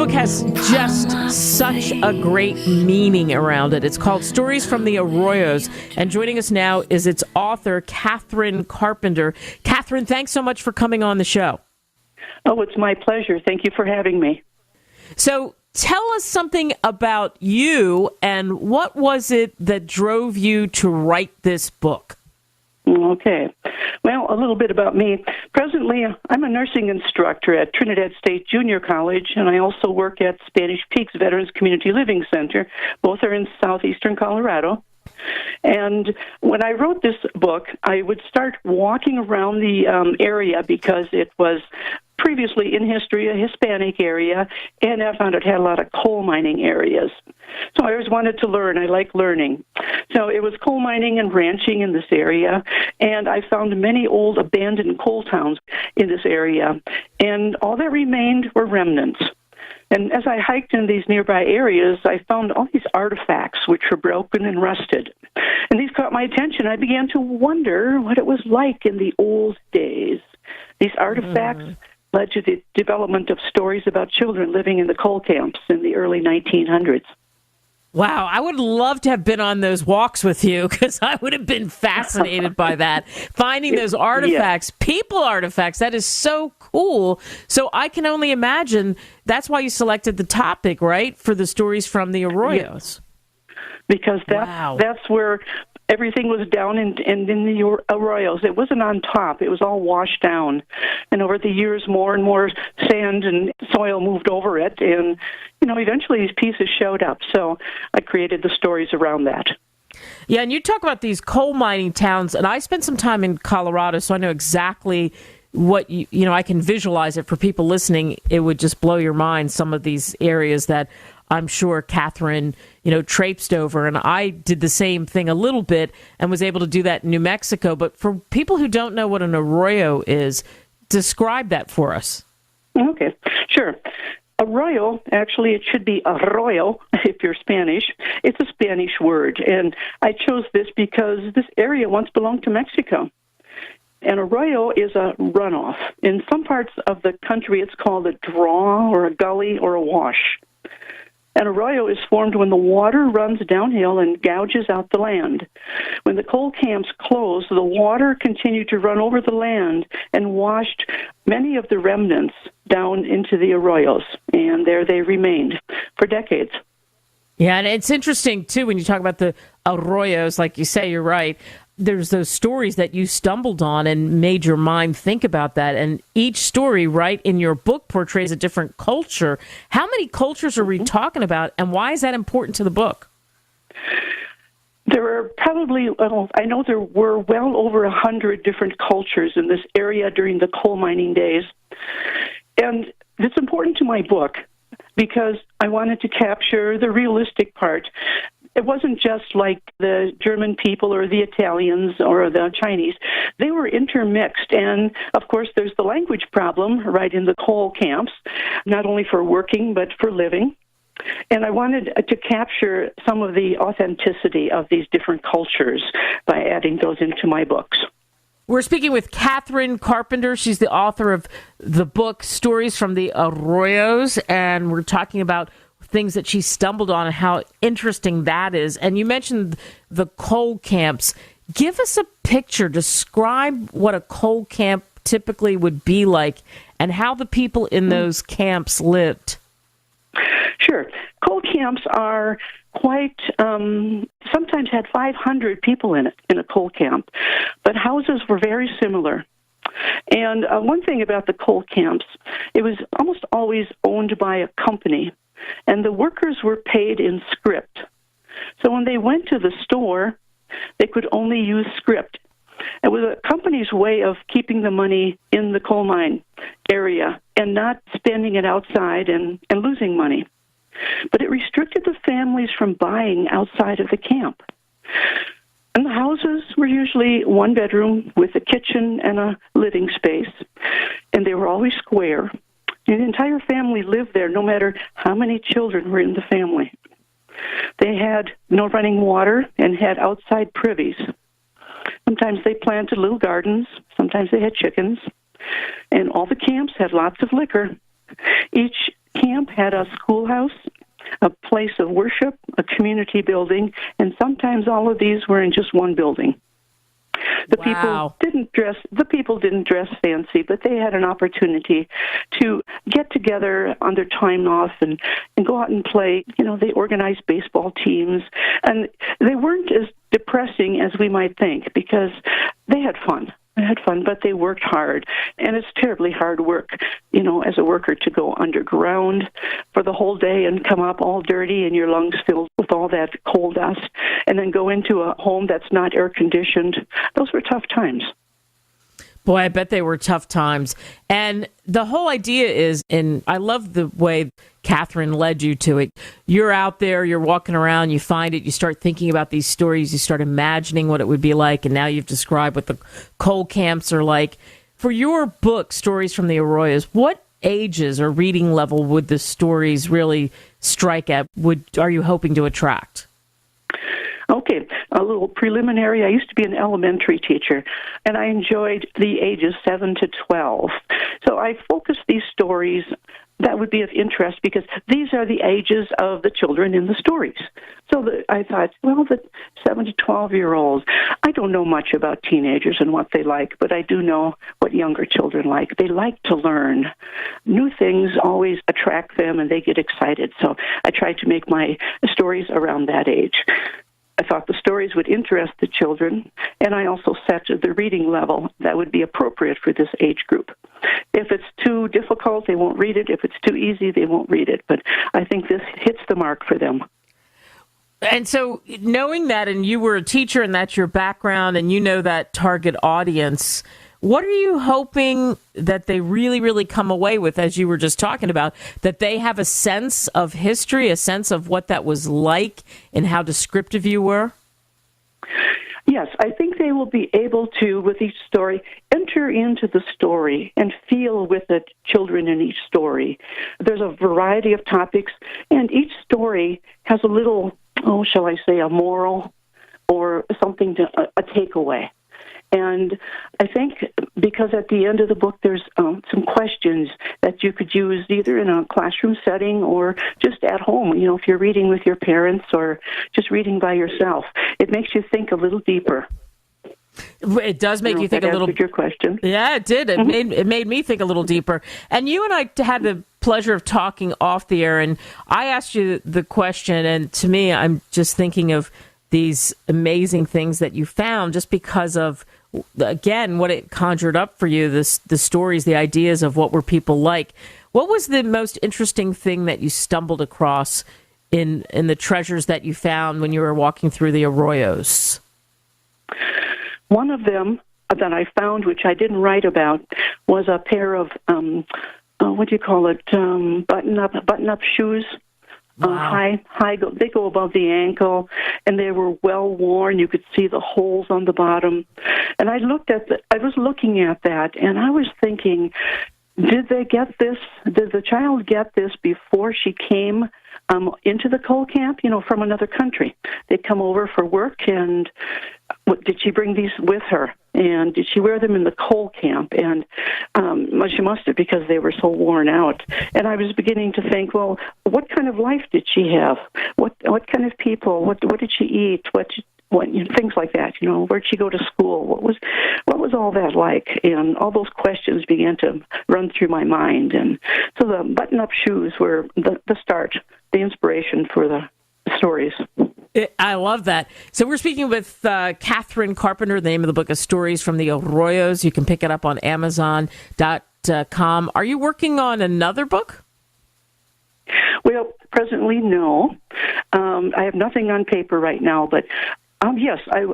book has just such a great meaning around it. It's called Stories from the Arroyos, and joining us now is its author, Kathryn Carpenter. Kathryn, thanks so much for coming on the show. Oh, it's my pleasure. Thank you for having me. So tell us something about you, and what was it that drove you to write this book? Okay. Well, a little bit about me. Presently, I'm a nursing instructor at Trinidad State Junior College, and I also work at Spanish Peaks Veterans Community Living Center. Both are in southeastern Colorado. And when I wrote this book, I would start walking around the area because it was previously in history a Hispanic area, and I found it had a lot of coal mining areas. So I always wanted to learn. I like learning. So it was coal mining and ranching in this area, and I found many old abandoned coal towns in this area, and all that remained were remnants. And as I hiked in these nearby areas, I found all these artifacts which were broken and rusted. And these caught my attention. I began to wonder what it was like in the old days. These artifacts led to the development of stories about children living in the coal camps in the early 1900s. Wow, I would love to have been on those walks with you because I would have been fascinated by that. Finding those artifacts, people artifacts, that is so cool. So I can only imagine that's why you selected the topic, right, for the stories from the Arroyos. Because that's where everything was down in the arroyos. It wasn't on top. It was all washed down. And over the years, more and more sand and soil moved over it. And, eventually these pieces showed up. So I created the stories around that. Yeah, and you talk about these coal mining towns. And I spent some time in Colorado, so I know exactly what, I can visualize it for people listening. It would just blow your mind, some of these areas that I'm sure Kathryn, traipsed over. And I did the same thing a little bit and was able to do that in New Mexico. But for people who don't know what an arroyo is, describe that for us. Okay, sure. Arroyo, actually, it should be arroyo if you're Spanish. It's a Spanish word. And I chose this because this area once belonged to Mexico. An arroyo is a runoff. In some parts of the country, it's called a draw or a gully or a wash. An arroyo is formed when the water runs downhill and gouges out the land. When the coal camps closed, the water continued to run over the land and washed many of the remnants down into the arroyos, and there they remained for decades. Yeah, and it's interesting, too, when you talk about the arroyos, like you say, you're right. There's those stories that you stumbled on and made your mind think about that. And each story, right, in your book portrays a different culture. How many cultures are we talking about, and why is that important to the book? There are probably, I know there were well over 100 different cultures in this area during the coal mining days. And it's important to my book because I wanted to capture the realistic part. It wasn't just like the German people or the Italians or the Chinese. They were intermixed. And, of course, there's the language problem right in the coal camps, not only for working but for living. And I wanted to capture some of the authenticity of these different cultures by adding those into my books. We're speaking with Kathryn Carpenter. She's the author of the book Stories from the Arroyos, and we're talking about things that she stumbled on and how interesting that is. And you mentioned the coal camps. Give us a picture. Describe what a coal camp typically would be like and how the people in those camps lived. Sure. Coal camps are quite, sometimes had 500 people in it, in a coal camp. But houses were very similar. And one thing about the coal camps, it was almost always owned by a company. And the workers were paid in script. So when they went to the store, they could only use script. It was a company's way of keeping the money in the coal mine area and not spending it outside and losing money. But it restricted the families from buying outside of the camp. And the houses were usually one bedroom with a kitchen and a living space, and they were always square. The entire family lived there, no matter how many children were in the family. They had no running water and had outside privies. Sometimes they planted little gardens. Sometimes they had chickens. And all the camps had lots of liquor. Each camp had a schoolhouse, a place of worship, a community building, and sometimes all of these were in just one building. Wow. The people didn't dress fancy, but they had an opportunity to get together on their time off and go out and play. They organized baseball teams, and they weren't as depressing as we might think because they had fun. But they worked hard, and it's terribly hard work, as a worker to go underground for the whole day and come up all dirty and your lungs filled with all that coal dust, and then go into a home that's not air conditioned. Those were tough times. Boy, I bet they were tough times. And the whole idea is, and I love the way Kathryn led you to it. You're out there, you're walking around, you find it, you start thinking about these stories, you start imagining what it would be like, and now you've described what the coal camps are like. For your book, Stories from the Arroyos, what ages or reading level would the stories really strike at? Are you hoping to attract? Okay, a little preliminary. I used to be an elementary teacher, and I enjoyed the ages 7 to 12. So I focused these stories that would be of interest because these are the ages of the children in the stories. So I thought, the 7 to 12-year-olds, I don't know much about teenagers and what they like, but I do know what younger children like. They like to learn. New things always attract them, and they get excited. So I tried to make my stories around that age. I thought the stories would interest the children, and I also set the reading level that would be appropriate for this age group. If it's too difficult, they won't read it. If it's too easy, they won't read it. But I think this hits the mark for them. And so knowing that, and you were a teacher, and that's your background, and you know that target audience, what are you hoping that they really, really come away with, as you were just talking about, that they have a sense of history, a sense of what that was like and how descriptive you were? Yes, I think they will be able to, with each story, enter into the story and feel with the children in each story. There's a variety of topics, and each story has a little, shall I say, a moral or something, a takeaway. And I think because at the end of the book there's some questions that you could use either in a classroom setting or just at home, if you're reading with your parents or just reading by yourself. It makes you think a little deeper. It does make you think a little. That answered your question. Yeah, it did. It made me think a little deeper. And you and I had the pleasure of talking off the air, and I asked you the question, and to me, I'm just thinking of these amazing things that you found just because of, again, what it conjured up for you, the stories, the ideas of what were people like. What was the most interesting thing that you stumbled across in the treasures that you found when you were walking through the Arroyos? One of them that I found, which I didn't write about, was a pair of, button-up shoes. Wow. They go above the ankle, and they were well worn. You could see the holes on the bottom. And I was looking at that, and I was thinking, did they get this? Did the child get this before she came into the coal camp? From another country. They'd come over for work, and did she bring these with her? And did she wear them in the coal camp? And she must have, because they were so worn out. And I was beginning to think, well, what kind of life did she have? What kind of people? What did she eat? What things like that? Where'd she go to school? What was all that like? And all those questions began to run through my mind. And so the button-up shoes were the start, the inspiration for the stories. I love that. So we're speaking with Kathryn Carpenter. The name of the book is Stories from the Arroyos. You can pick it up on Amazon.com. Are you working on another book? Well, presently, no. I have nothing on paper right now, but yes, I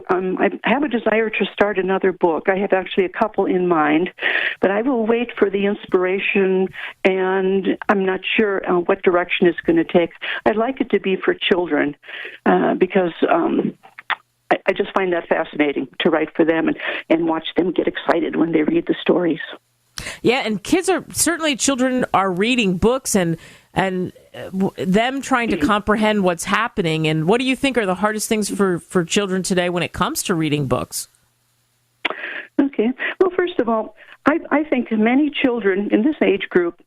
have a desire to start another book. I have actually a couple in mind, but I will wait for the inspiration, and I'm not sure what direction it's going to take. I'd like it to be for children because I just find that fascinating to write for them and watch them get excited when they read the stories. Yeah, and children are reading books and them trying to comprehend what's happening. And what do you think are the hardest things for children today when it comes to reading books? Okay. Well, first of all, I think many children in this age group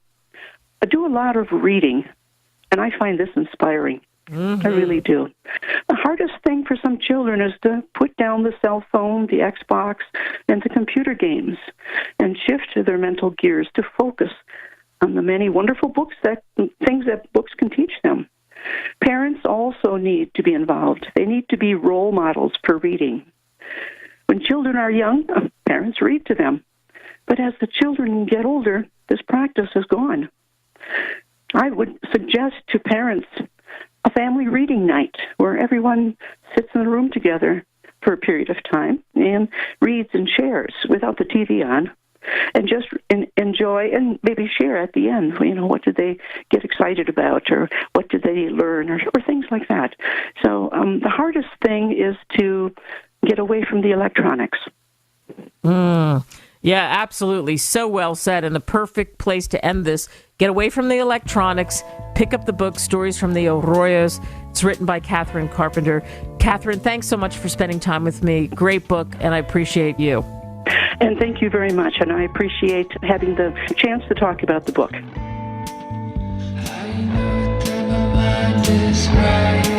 do a lot of reading, and I find this inspiring. I really do. The hardest thing for some children is to put down the cell phone, the Xbox, and the computer games, and shift their mental gears to focus on the many wonderful things that books can teach them. Parents also need to be involved. They need to be role models for reading. When children are young, parents read to them. But as the children get older, this practice is gone. I would suggest to parents a family reading night where everyone sits in a room together for a period of time and reads and shares without the TV on, and just enjoy and maybe share at the end, what did they get excited about, or what did they learn, or things like that. So the hardest thing is to get away from the electronics. Yeah, absolutely. So well said. And the perfect place to end this. Get away from the electronics. Pick up the book, Stories from the Arroyos. It's written by Kathryn Carpenter. Kathryn, thanks so much for spending time with me. Great book, and I appreciate you. And thank you very much. And I appreciate having the chance to talk about the book. I know that my mind is right.